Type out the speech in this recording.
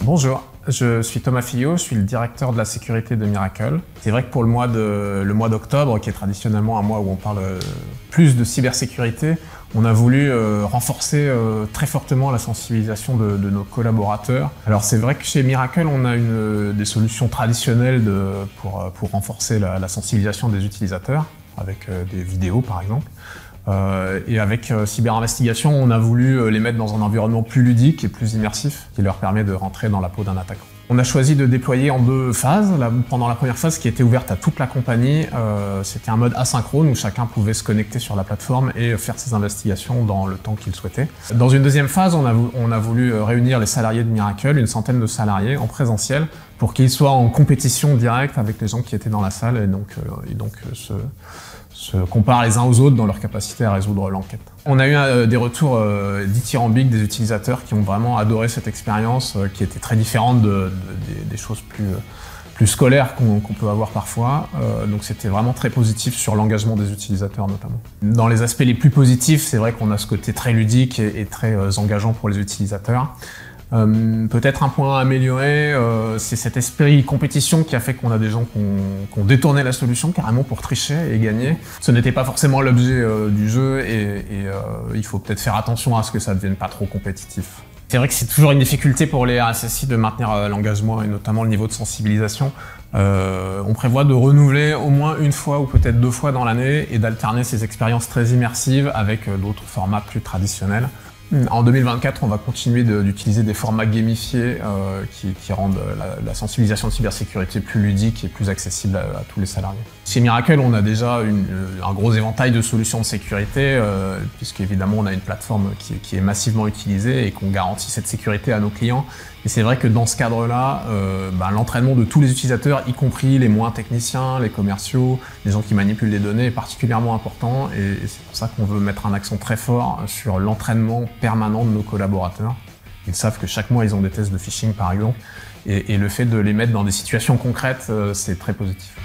Bonjour, je suis Thomas Fillot, je suis le directeur de la sécurité de Miracle. C'est vrai que pour le mois d'octobre, qui est traditionnellement un mois où on parle plus de cybersécurité, on a voulu renforcer très fortement la sensibilisation de nos collaborateurs. Alors c'est vrai que chez Miracle, on a des solutions traditionnelles pour renforcer la sensibilisation des utilisateurs, avec des vidéos par exemple. Et avec Cyberinvestigation, on a voulu les mettre dans un environnement plus ludique et plus immersif, qui leur permet de rentrer dans la peau d'un attaquant. On a choisi de déployer en 2 phases. Pendant la première phase, qui était ouverte à toute la compagnie, c'était un mode asynchrone où chacun pouvait se connecter sur la plateforme et faire ses investigations dans le temps qu'il souhaitait. Dans une deuxième phase, on a voulu réunir les salariés de Miracle, une centaine de salariés en présentiel, pour qu'ils soient en compétition directe avec les gens qui étaient dans la salle et donc se comparent les uns aux autres dans leur capacité à résoudre l'enquête. On a eu des retours dithyrambiques des utilisateurs qui ont vraiment adoré cette expérience qui était très différente des choses plus scolaires qu'on peut avoir parfois. Donc c'était vraiment très positif sur l'engagement des utilisateurs notamment. Dans les aspects les plus positifs, c'est vrai qu'on a ce côté très ludique et très engageant pour les utilisateurs. Peut-être un point à améliorer, c'est cet esprit compétition qui a fait qu'on a des gens qui ont détourné la solution carrément pour tricher et gagner. Ce n'était pas forcément l'objet du jeu et il faut peut-être faire attention à ce que ça ne devienne pas trop compétitif. C'est vrai que c'est toujours une difficulté pour les RSSI de maintenir l'engagement et notamment le niveau de sensibilisation. On prévoit de renouveler au moins 1 fois ou peut-être 2 fois dans l'année et d'alterner ces expériences très immersives avec d'autres formats plus traditionnels. En 2024, on va continuer d'utiliser des formats gamifiés qui rendent la sensibilisation de cybersécurité plus ludique et plus accessible à tous les salariés. Chez Miracle, on a déjà un gros éventail de solutions de sécurité, puisqu'évidemment on a une plateforme qui est massivement utilisée et qu'on garantit cette sécurité à nos clients. Et c'est vrai que dans ce cadre-là, l'entraînement de tous les utilisateurs, y compris les moins techniciens, les commerciaux, les gens qui manipulent les données, est particulièrement important. Et c'est pour ça qu'on veut mettre un accent très fort sur l'entraînement permanent de nos collaborateurs. Ils savent que chaque mois, ils ont des tests de phishing, par exemple. Et le fait de les mettre dans des situations concrètes, c'est très positif.